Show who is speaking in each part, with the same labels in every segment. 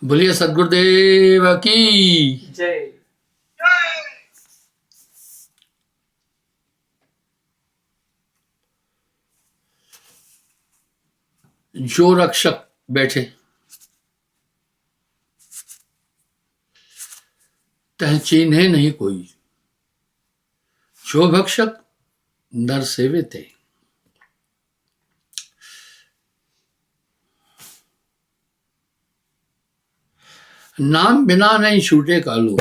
Speaker 1: बोलिए सदगुरुदेव की
Speaker 2: जय।
Speaker 1: जो रक्षक बैठे तह चीन्हे नहीं कोई, जो भक्षक नर सेवे थे। नाम बिना नहीं छूटे कालू,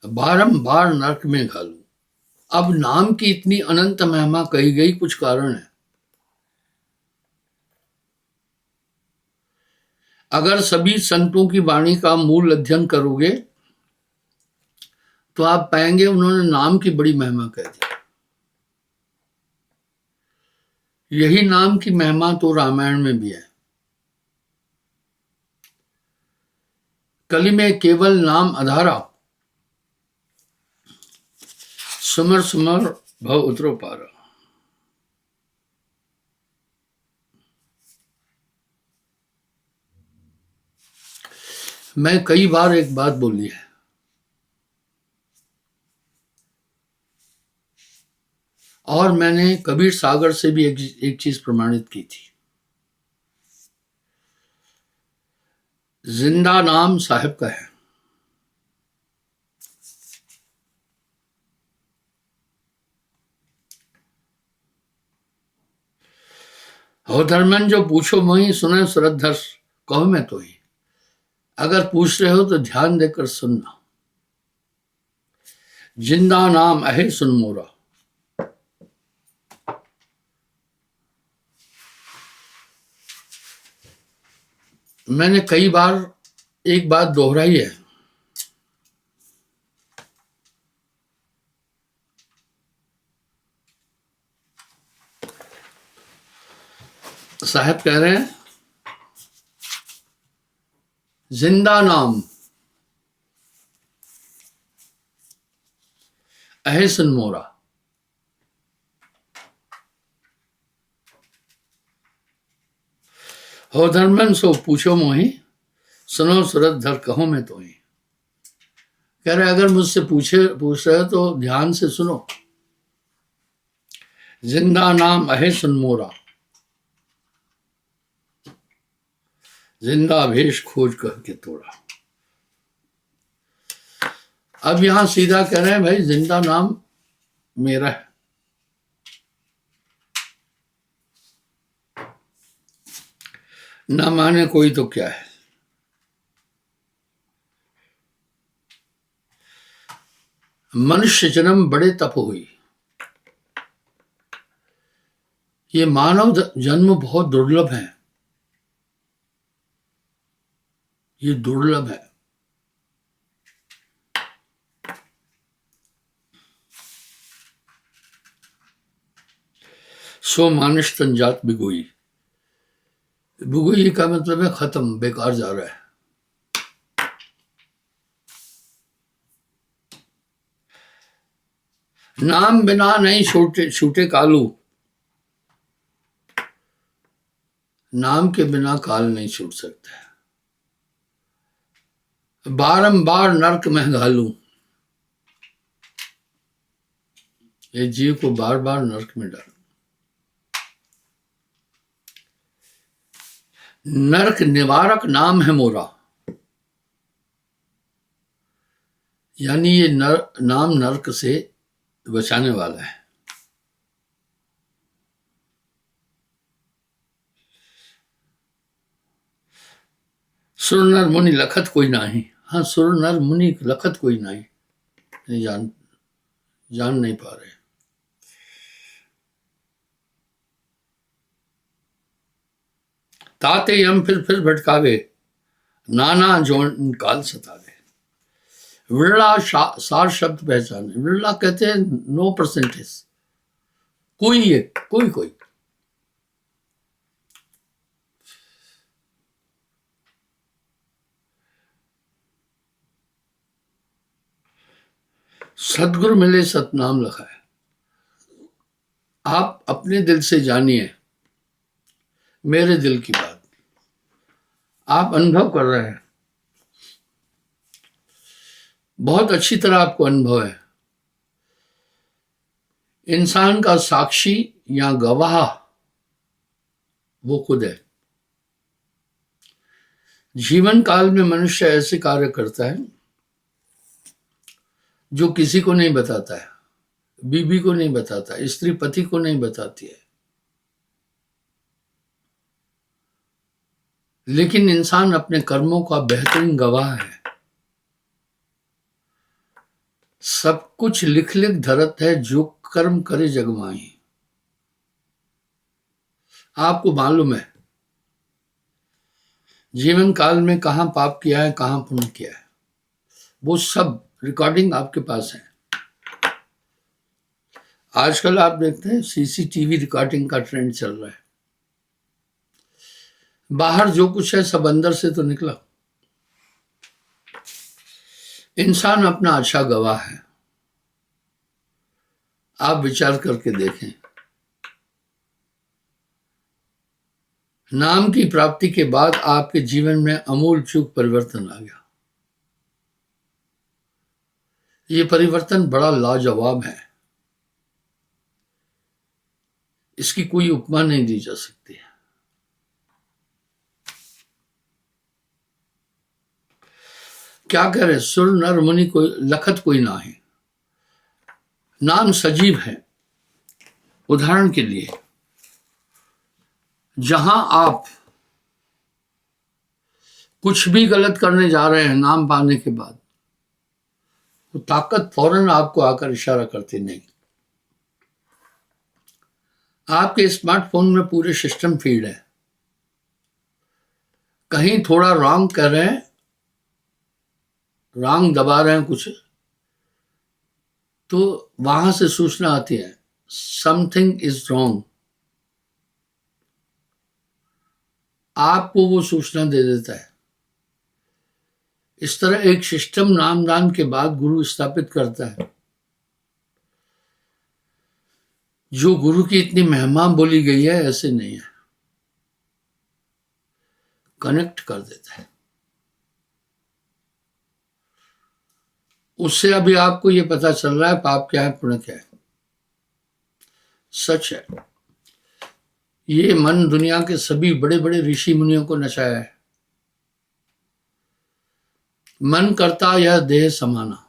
Speaker 1: बारंबार नरक में घालू। अब नाम की इतनी अनंत महिमा कही गई, कुछ कारण है। अगर सभी संतों की वाणी का मूल अध्ययन करोगे तो आप पाएंगे उन्होंने नाम की बड़ी महिमा कह दी। यही नाम की महिमा तो रामायण में भी है। कली में केवल नाम आधारा, सुमर सुमर भव उतरो पारा। मैं कई बार एक बात बोली है, और मैंने कबीर सागर से भी एक चीज प्रमाणित की थी। जिंदा नाम साहिब का है। हो धर्मन जो पूछो मोही, सुने सुरधर कहो मैं तो ही। अगर पूछ रहे हो तो ध्यान देकर सुनना। जिंदा नाम अहे सुन मोरा। मैंने कई बार एक बात दोहराई है। साहब कह रहे हैं जिंदा नाम अहे सुन मोरा। हो धर्मन सो पूछो मोही, सुनो सूरत धर कहो मैं तो ही। कह रहे अगर मुझसे पूछ रहे हो तो ध्यान से सुनो। जिंदा नाम अहे सुन मोरा, जिंदा भेष खोज कह के तोड़ा। अब यहां सीधा कह रहे हैं भाई जिंदा नाम मेरा है। ना माने कोई तो क्या है। मनुष्य जन्म बड़े तप हुई। ये मानव जन्म बहुत दुर्लभ है। ये दुर्लभ है। सो मानुष तन जात बिगोई। बिगोई का मतलब है खत्म, बेकार जा रहा है। नाम बिना नहीं छूटे कालू। नाम के बिना काल नहीं छूट सकता। बारंबार नरक में घालू। ये जीव को बार बार नरक में डाल। नरक निवारक नाम है मोरा। यानी ये नाम नरक से बचाने वाला है। सुर नर मुनि लखत कोई नाही। हाँ, सुर नर मुनि लखत कोई नहीं। जान नहीं पा रहे। ताते हम फिर भटकावे, नाना जोन काल सतावे। विरला सार शब्द पहचाने। विरला कहते हैं 9%। कोई है, कोई। सदगुरु मिले सतनाम लिखा है। आप अपने दिल से जानिए मेरे दिल की बात। आप अनुभव कर रहे हैं, बहुत अच्छी तरह आपको अनुभव है। इंसान का साक्षी या गवाह वो खुद है। जीवन काल में मनुष्य ऐसे कार्य करता है जो किसी को नहीं बताता है, बीबी को नहीं बताता, स्त्री पति को नहीं बताती है, लेकिन इंसान अपने कर्मों का बेहतरीन गवाह है। सब कुछ लिख लिख धरत है, जो कर्म करे जग माही। आपको मालूम है जीवन काल में कहां पाप किया है, कहां पुण्य किया है, वो सब रिकॉर्डिंग आपके पास है। आजकल आप देखते हैं सीसीटीवी रिकॉर्डिंग का ट्रेंड चल रहा है। बाहर जो कुछ है सब अंदर से तो निकला। इंसान अपना अच्छा गवाह है। आप विचार करके देखें, नाम की प्राप्ति के बाद आपके जीवन में अमूल चूक परिवर्तन आ गया। ये परिवर्तन बड़ा लाजवाब है, इसकी कोई उपमा नहीं दी जा सकती। क्या कह रहे, सुर नर मुनि कोई लखत कोई ना है, नाम सजीव है। उदाहरण के लिए, जहां आप कुछ भी गलत करने जा रहे हैं नाम पाने के बाद, वो ताकत फौरन आपको आकर इशारा करती नहीं। आपके स्मार्टफोन में पूरे सिस्टम फीड है। कहीं थोड़ा रॉन्ग कर रहे हैं, रॉन्ग दबा रहे हैं कुछ, तो वहां से सूचना आती है समथिंग इज रॉन्ग। आपको वो सूचना दे देता है। इस तरह एक सिस्टम नामदान के बाद गुरु स्थापित करता है। जो गुरु की इतनी महिमा बोली गई है, ऐसे नहीं है, कनेक्ट कर देता है। उससे अभी आपको ये पता चल रहा है पाप क्या है, पुण्य क्या है। सच है, ये मन दुनिया के सभी बड़े बड़े ऋषि मुनियों को नचाया है। मन करता यह देह समाना,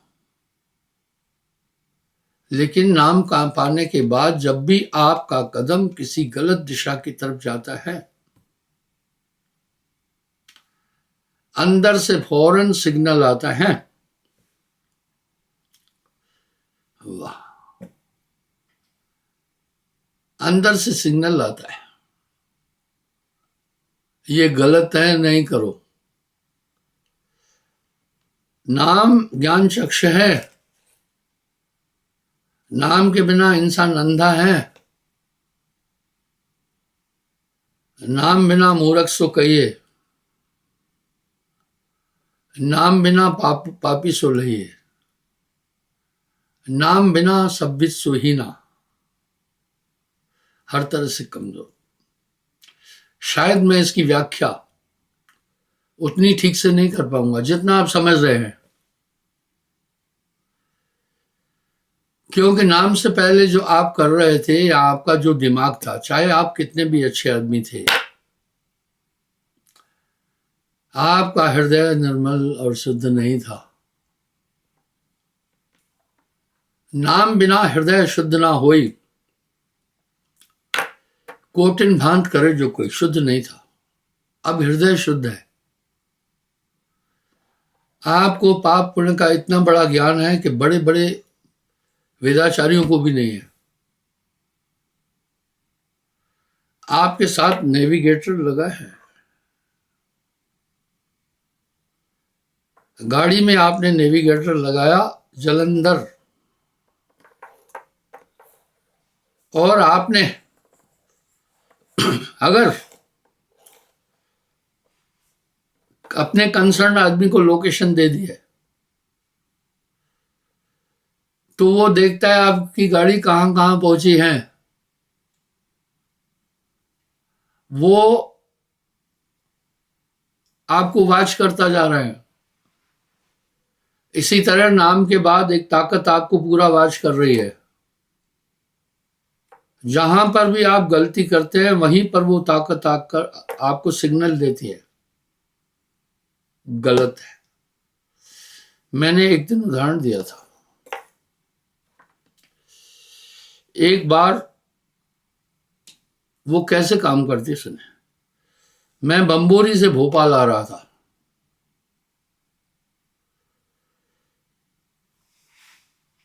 Speaker 1: लेकिन नाम का पाने के बाद जब भी आपका कदम किसी गलत दिशा की तरफ जाता है, अंदर से फौरन सिग्नल आता है। वाह, अंदर से सिग्नल आता है, ये गलत है, नहीं करो। नाम ज्ञान चक्ष है। नाम के बिना इंसान अंधा है। नाम बिना मूर्ख सो कहिए, नाम बिना पापी सो लहिए, नाम बिना सभ्य सो हीना, हर तरह से कमजोर। शायद मैं इसकी व्याख्या उतनी ठीक से नहीं कर पाऊंगा जितना आप समझ रहे हैं, क्योंकि नाम से पहले जो आप कर रहे थे या आपका जो दिमाग था, चाहे आप कितने भी अच्छे आदमी थे, आपका हृदय निर्मल और शुद्ध नहीं था। नाम बिना हृदय शुद्ध ना होई, कोटिन भांत करे जो कोई, शुद्ध नहीं था। अब हृदय शुद्ध है। आपको पाप पुण्य का इतना बड़ा ज्ञान है कि बड़े बड़े वेदाचार्यों को भी नहीं है। आपके साथ नेविगेटर लगा है, गाड़ी में आपने नेविगेटर लगाया जलंधर, और आपने अगर अपने कंसर्न आदमी को लोकेशन दे दी है, तो वो देखता है आपकी गाड़ी कहां कहां पहुंची है। वो आपको वॉच करता जा रहा है। इसी तरह नाम के बाद एक ताकत आपको पूरा वॉच कर रही है। जहां पर भी आप गलती करते हैं वहीं पर वो ताकत आकर आपको सिग्नल देती है गलत है। मैंने एक दिन उदाहरण दिया था। एक बार वो कैसे काम करती सुने। मैं बम्बोरी से भोपाल आ रहा था।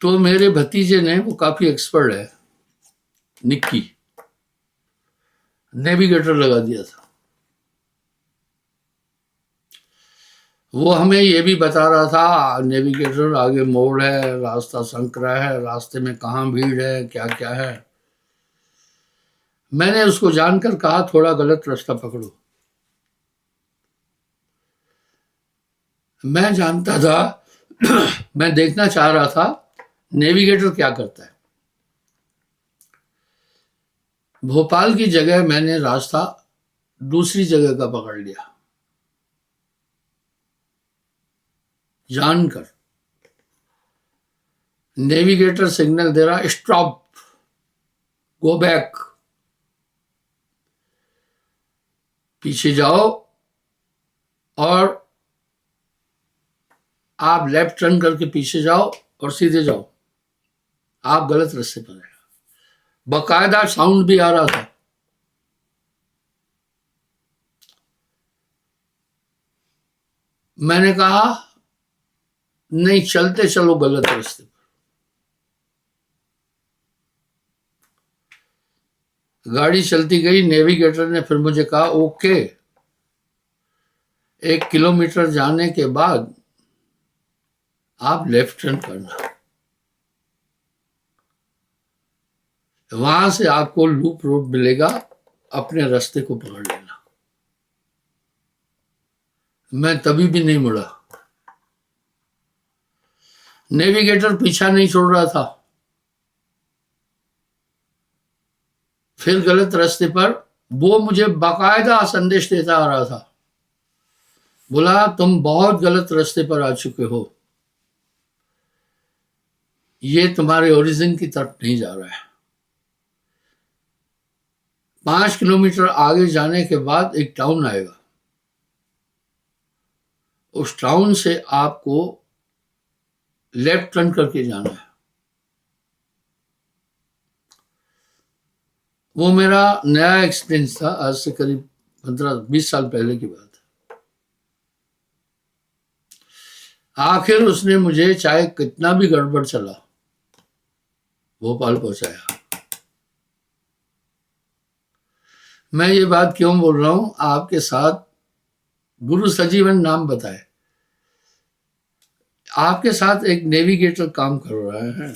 Speaker 1: तो मेरे भतीजे ने, वो काफी एक्सपर्ट है, निक्की, नेविगेटर लगा दिया था। वो हमें ये भी बता रहा था, नेविगेटर, आगे मोड़ है, रास्ता संकरा है, रास्ते में कहाँ भीड़ है, क्या क्या है। मैंने उसको जानकर कहा थोड़ा गलत रास्ता पकड़ो। मैं जानता था मैं देखना चाह रहा था नेविगेटर क्या करता है। भोपाल की जगह मैंने रास्ता दूसरी जगह का पकड़ लिया जानकर। नेविगेटर सिग्नल दे रहा, स्टॉप, गो बैक, पीछे जाओ और आप लेफ्ट टर्न करके पीछे जाओ और सीधे जाओ, आप गलत रास्ते पर हैं। बकायदा साउंड भी आ रहा था। मैंने कहा नहीं, चलते चलो गलत रास्ते पर। गाड़ी चलती गई। नेविगेटर ने फिर मुझे कहा ओके, 1 किलोमीटर जाने के बाद आप लेफ्ट टर्न करना, वहां से आपको लूप रोड मिलेगा, अपने रास्ते को पकड़ लेना। मैं तभी भी नहीं मुड़ा। नेविगेटर पीछा नहीं छोड़ रहा था। फिर गलत रास्ते पर वो मुझे बाकायदा संदेश देता आ रहा था, बोला तुम बहुत गलत रास्ते पर आ चुके हो, ये तुम्हारे ओरिजिन की तरफ नहीं जा रहा है। 5 किलोमीटर आगे जाने के बाद एक टाउन आएगा, उस टाउन से आपको लेफ्ट टर्न करके जाना है। वो मेरा नया एक्सपीरियंस था, आज से करीब 15-20 साल पहले की बात है। आखिर उसने मुझे चाहे कितना भी गड़बड़ चला भोपाल पहुंचाया। मैं ये बात क्यों बोल रहा हूं आपके साथ, गुरु सजीवन नाम बताए, आपके साथ एक नेविगेटर काम कर रहा है।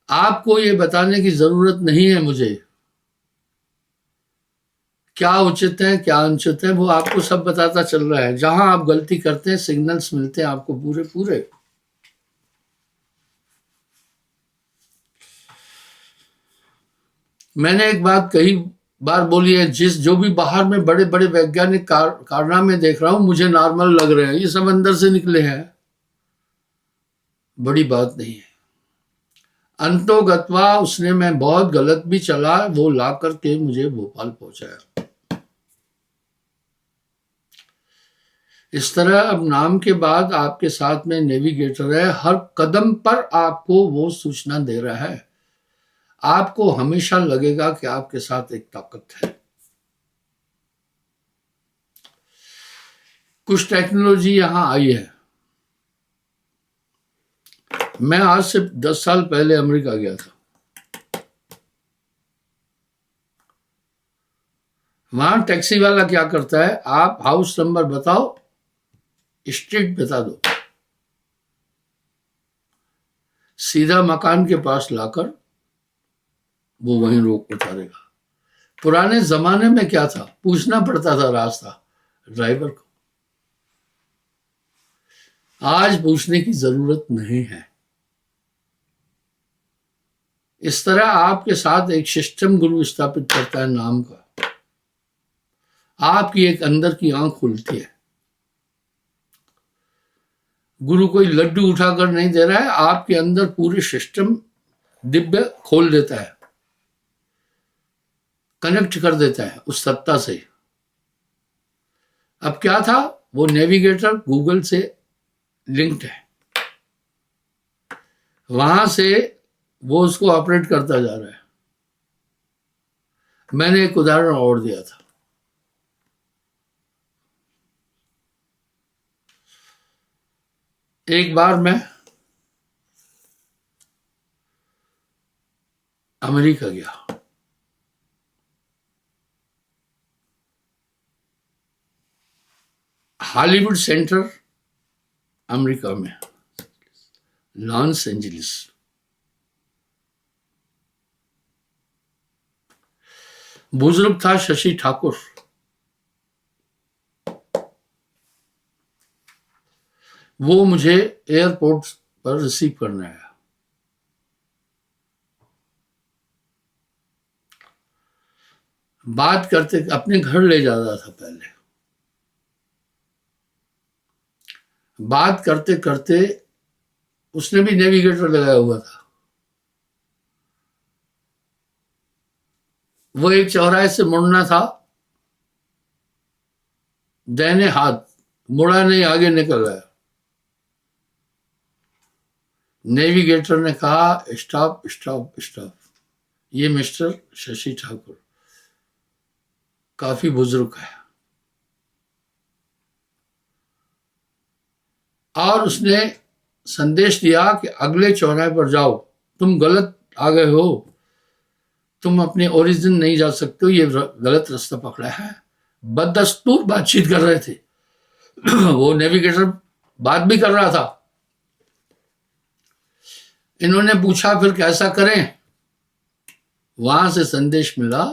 Speaker 1: आपको ये बताने की जरूरत नहीं है मुझे क्या उचित है क्या अनुचित है, वो आपको सब बताता चल रहा है। जहां आप गलती करते हैं सिग्नल्स मिलते हैं आपको पूरे पूरे। मैंने एक बात कई बार बोली है, जो भी बाहर में बड़े बड़े वैज्ञानिक कारनामे देख रहा हूं मुझे नॉर्मल लग रहे हैं, ये सब अंदर से निकले हैं, बड़ी बात नहीं है। अंतोगत्वा उसने, मैं बहुत गलत भी चला, वो ला करके मुझे भोपाल पहुंचाया। इस तरह अब नाम के बाद आपके साथ में नेविगेटर है, हर कदम पर आपको वो सूचना दे रहा है। आपको हमेशा लगेगा कि आपके साथ एक ताकत है। कुछ टेक्नोलॉजी यहां आई है। मैं आज से 10 साल पहले अमेरिका गया था। वहां टैक्सी वाला क्या करता है, आप हाउस नंबर बताओ, स्ट्रीट बता दो, सीधा मकान के पास लाकर वो वहीं रोक उतारेगा। पुराने जमाने में क्या था, पूछना पड़ता था रास्ता ड्राइवर को, आज पूछने की जरूरत नहीं है। इस तरह आपके साथ एक सिस्टम गुरु स्थापित करता है नाम का। आपकी एक अंदर की आंख खुलती है। गुरु कोई लड्डू उठाकर नहीं दे रहा है, आपके अंदर पूरी सिस्टम दिव्य खोल देता है, कनेक्ट कर देता है उस सत्ता से। अब क्या था, वो नेविगेटर गूगल से लिंक्ड है, वहां से वो उसको ऑपरेट करता जा रहा है। मैंने एक उदाहरण और दिया था। एक बार मैं अमेरिका गया। हॉलीवुड सेंटर अमेरिका में, लॉस एंजलिस। बुजुर्ग था शशि ठाकुर, वो मुझे एयरपोर्ट पर रिसीव करने आया। बात करते, अपने घर ले जा रहा था पहले। बात करते करते उसने भी नेविगेटर लगाया हुआ था। वो एक चौराहे से मुड़ना था, दाहिने हाथ मुड़ा नहीं, आगे निकल गया। नेविगेटर ने कहा स्टॉप स्टॉप स्टॉप, ये मिस्टर शशि ठाकुर काफी बुजुर्ग है। और उसने संदेश दिया कि अगले चौराहे पर जाओ, तुम गलत आ गए हो, तुम अपने ओरिजिन नहीं जा सकते हो, ये गलत रास्ता पकड़ा है। बददस्तूर बातचीत कर रहे थे। वो नेविगेटर बात भी कर रहा था। इन्होंने पूछा फिर कैसा करें। वहां से संदेश मिला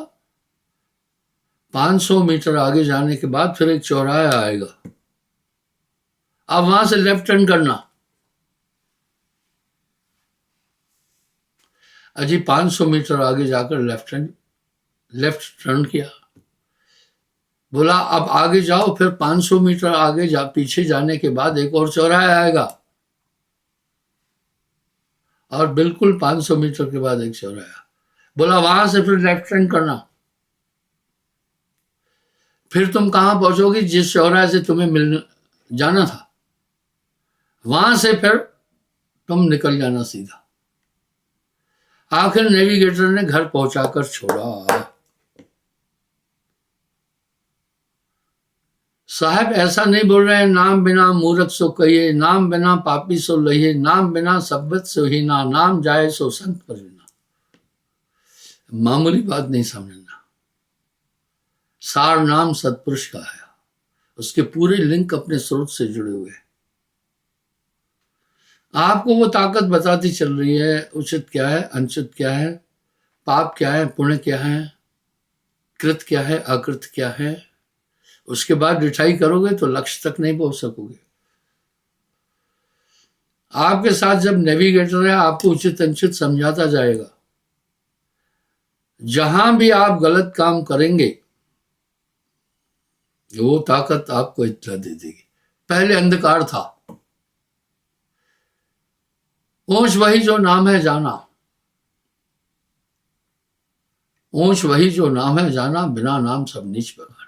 Speaker 1: 500 मीटर आगे जाने के बाद फिर एक चौराहा आएगा, अब वहां से लेफ्ट टर्न करना। अजी 500 मीटर आगे जाकर लेफ्ट टर्न किया। बोला अब आगे जाओ, फिर 500 मीटर आगे पीछे जाने के बाद एक और चौराहा आएगा, और बिल्कुल 500 मीटर के बाद एक चौराहा। बोला वहां से फिर लेफ्ट टर्न करना। फिर तुम कहां पहुंचोगी, जिस चौराहे से तुम्हें मिलने जाना था, वहां से फिर तुम निकल जाना सीधा। आखिर नेविगेटर ने घर पहुंचाकर छोड़ा। साहब ऐसा नहीं बोल रहे हैं, नाम बिना मूर्ख सो कहिए, नाम बिना पापी सो लहिए, नाम बिना सब्बत सो हीना, नाम जाए सो संत परिना। मामूली बात नहीं समझना। सार नाम सतपुरुष का है, उसके पूरे लिंक अपने स्रोत से जुड़े हुए हैं। आपको वो ताकत बताती चल रही है, उचित क्या है, अनुचित क्या है, पाप क्या है, पुण्य क्या है, कृत क्या है, अकृत क्या है। उसके बाद रिठाई करोगे तो लक्ष्य तक नहीं पहुंच सकोगे। आपके साथ जब नेविगेटर है, आपको उचित अनुचित समझाता जाएगा। जहां भी आप गलत काम करेंगे, वो ताकत आपको इत्तला दे देगी। पहले अंधकार था, ऊंच वही जो नाम है जाना, ऊंच वही जो नाम है जाना, बिना नाम सब नीच बगाना।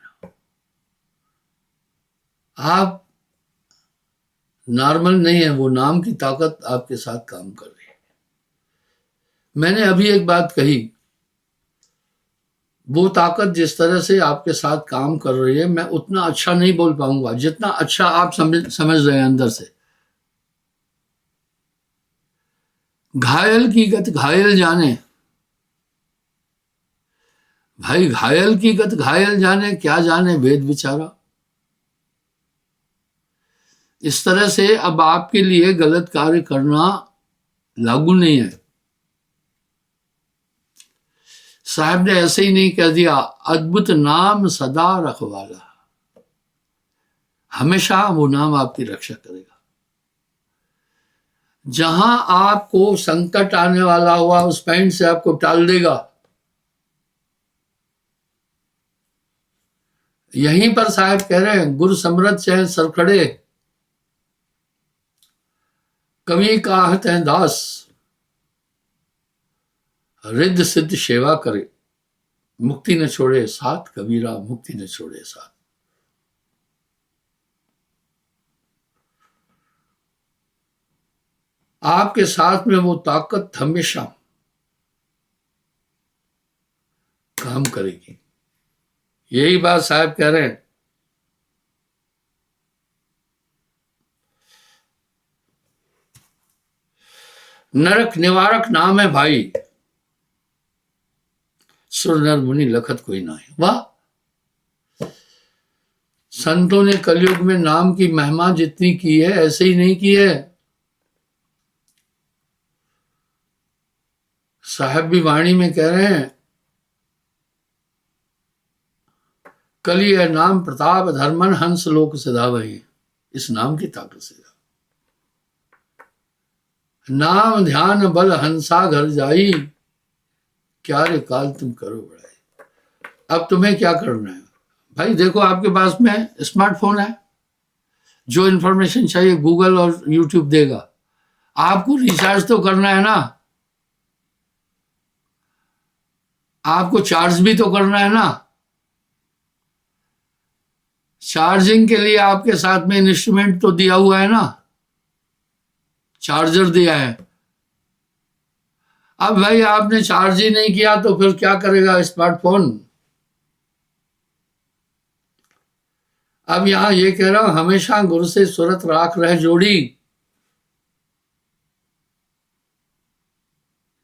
Speaker 1: आप नॉर्मल नहीं है, वो नाम की ताकत आपके साथ काम कर रही है। मैंने अभी एक बात कही, वो ताकत जिस तरह से आपके साथ काम कर रही है, मैं उतना अच्छा नहीं बोल पाऊंगा जितना अच्छा आप समझ रहे हैं अंदर से। घायल की गत घायल जाने, भाई घायल की गत घायल जाने, क्या जाने वेद विचारा। इस तरह से अब आपके लिए गलत कार्य करना लागू नहीं है। साहब ने ऐसे ही नहीं कह दिया, अद्भुत नाम सदा रखवाला, हमेशा वो नाम आपकी रक्षा करेगा। जहां आपको संकट आने वाला हुआ, उस पॉइंट से आपको टाल देगा। यहीं पर साहब कह रहे हैं, गुरु समरथ चाहे सरखड़े, कवि काहत है दास, रिद्ध सिद्ध सेवा करे, मुक्ति न छोड़े साथ, कबीरा मुक्ति न छोड़े साथ। आपके साथ में वो ताकत हमेशा काम करेगी। यही बात साहब कह रहे हैं। नरक निवारक नाम है भाई, सुर नर मुनि लखत कोई ना है। वाह, संतों ने कलयुग में नाम की महिमा जितनी की है ऐसे ही नहीं की है। साहब भी वाणी में कह रहे हैं, कली है नाम प्रताप धर्मन हंस लोक सदा वही। इस नाम की ताकत से नाम ध्यान बल हंसा घर जाई, क्या रे काल तुम करो बड़ाई। अब तुम्हें क्या करना है भाई, देखो आपके पास में स्मार्टफोन है, जो इंफॉर्मेशन चाहिए गूगल और यूट्यूब देगा। आपको रिचार्ज तो करना है ना, आपको चार्ज भी तो करना है ना। चार्जिंग के लिए आपके साथ में इंस्ट्रूमेंट तो दिया हुआ है ना, चार्जर दिया है। अब भाई आपने चार्ज ही नहीं किया तो फिर क्या करेगा स्मार्टफोन। अब यहां ये कह रहा हूं, हमेशा गुरु से सूरत राख रह जोड़ी,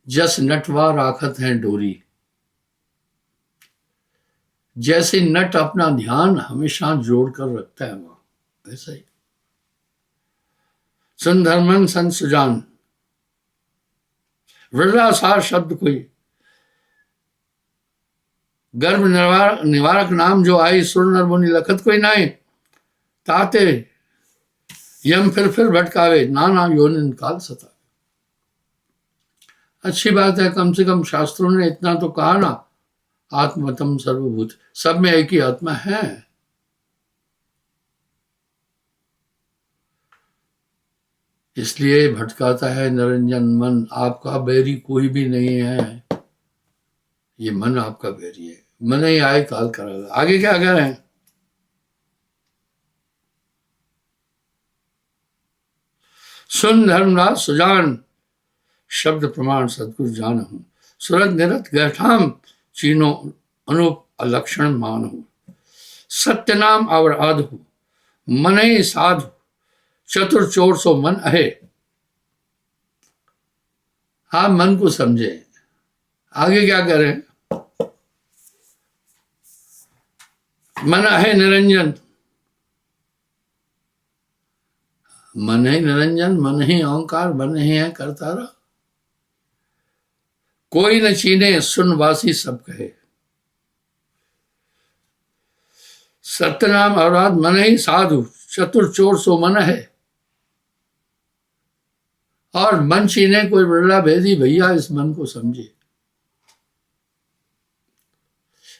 Speaker 1: जस नटवा राखत है डोरी। जैसे नट अपना ध्यान हमेशा जोड़कर रखता है वहां, ऐसा ही सुन धर्मन सन सुजान, वृद्धासार शब्द कोई, गर्भ निवारक नाम जो आई, सुर नर मुनि लखत कोई नाई। ताते यम फिर भटकावे, नाना योनिन काल सता। अच्छी बात है, कम से कम शास्त्रों ने इतना तो कहा ना, आत्मतम सर्वभूत, सब में एक ही आत्मा है। इसलिए भटकाता है निरंजन मन, आपका बैरी कोई भी नहीं है, ये मन आपका बैरी है। मन ही आए काल करागा। आगे क्या कह रहे हैं, सुन धर्मराज सुजान, शब्द प्रमाण सदगुरु जान हूं, सुरत निरत गहठाम, चीनो अनूप अलक्षण मान हूं। सत्य नाम अवराध हूं, मन ही साधु, चतुर चोर सो मन अहे। आप मन को समझे। आगे क्या करें, मन अहे निरंजन, मन ही निरंजन, मन ही ओंकार, मन ही है करतारा। कोई न चीने सुन वासी सब कहे, सत्यनाम अवराध मन ही साधु, चतुर चोर सो मन है। और मन चीने कोई बड़ा भेदी, भैया इस मन को समझे।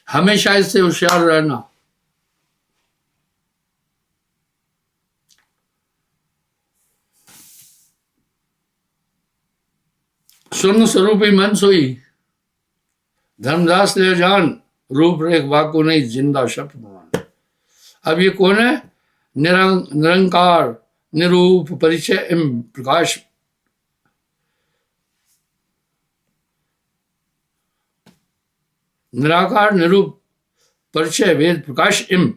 Speaker 1: हमेशा इससे होशियार रहना। सुन स्वरूपी मन सोई, धर्मदास ले जान, रूप रेख वाको नहीं, जिंदा शब्द मान। अब ये कौन है, निरंकार निरूप परिचय एम प्रकाश, निराकार निरूप परिचय वेद प्रकाश इम।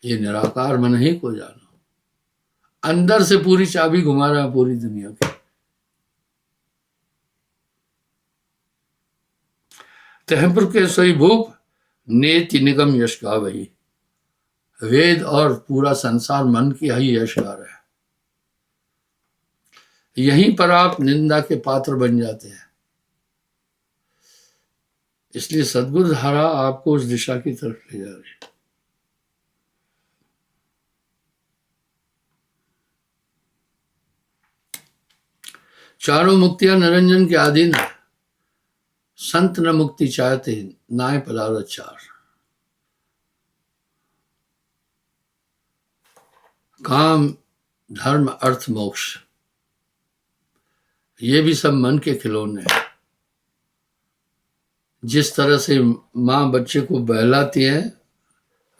Speaker 1: ये निराकार मन ही को जानो, अंदर से पूरी चाबी घुमा रहा है पूरी दुनिया की। तहपुर के सोई भूप, नेति निगम यश गा वही। वेद और पूरा संसार मन की ही यश गा रहा है। यहीं पर आप निंदा के पात्र बन जाते हैं। इसलिए सद्गुरु धारा आपको उस दिशा की तरफ ले जा रही है। चारों मुक्तियां निरंजन के अधीन है। संत न मुक्ति चाहते, नाय पदार्थ चार। काम, धर्म, अर्थ, मोक्ष, ये भी सब मन के खिलौने हैं। जिस तरह से माँ बच्चे को बहलाती है,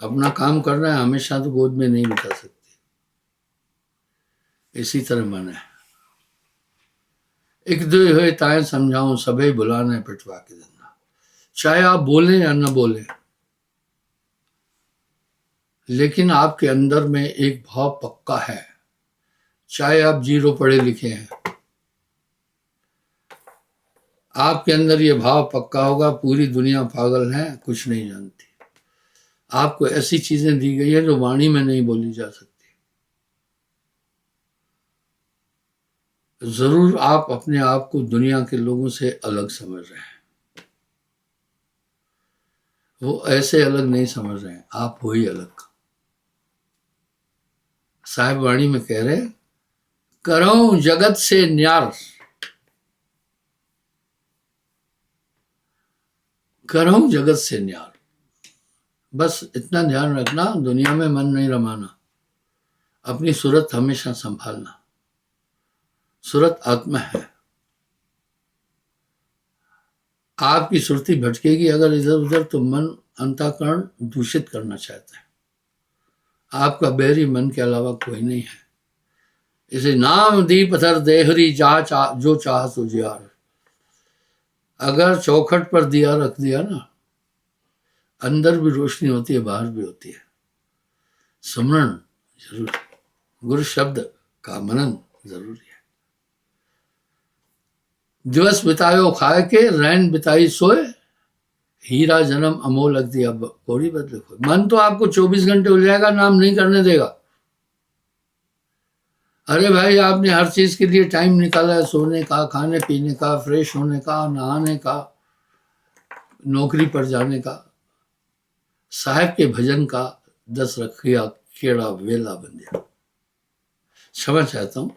Speaker 1: अपना काम कर रहा है, हमेशा तो गोद में नहीं बिठा सकती, इसी तरह मन है। एक दो हुए ताए समझाऊं, सभी बुलाने पिटवा के देना। चाहे आप बोलें या न बोलें, लेकिन आपके अंदर में एक भाव पक्का है। चाहे आप 0 पढ़े लिखे हैं, आपके अंदर ये भाव पक्का होगा, पूरी दुनिया पागल है, कुछ नहीं जानती। आपको ऐसी चीजें दी गई है जो वाणी में नहीं बोली जा सकती। जरूर आप अपने आप को दुनिया के लोगों से अलग समझ रहे हैं, वो ऐसे अलग नहीं समझ रहे हैं, आप हो ही अलग। साहिब वाणी में कह रहे, करो जगत से न्यार, करो जगत से न्यार। बस इतना ध्यान रखना, दुनिया में मन नहीं रमाना, अपनी सूरत हमेशा संभालना। सूरत आत्मा है। आपकी सुरती भटकेगी अगर इधर उधर, तो मन अंतःकरण दूषित करना चाहता है। आपका बैरी मन के अलावा कोई नहीं है। इसे नाम दीप धर देहरी, जो चाह तो जियार। अगर चौखट पर दिया रख दिया ना, अंदर भी रोशनी होती है, बाहर भी होती है। स्मरण जरूर, गुरु शब्द का मनन जरूरी है। दिवस बितायो खाए के, रैन बिताई सोए, हीरा जन्म अमोल लग दिया कोरी बदले खोए। मन तो आपको 24 घंटे हो जाएगा, नाम नहीं करने देगा। अरे भाई, आपने हर चीज के लिए टाइम निकाला है, सोने का, खाने पीने का, फ्रेश होने का, नहाने का, नौकरी पर जाने का, साहब के भजन का 10 रखिया केड़ा वेला बन गया। क्षमा चाहता हूं।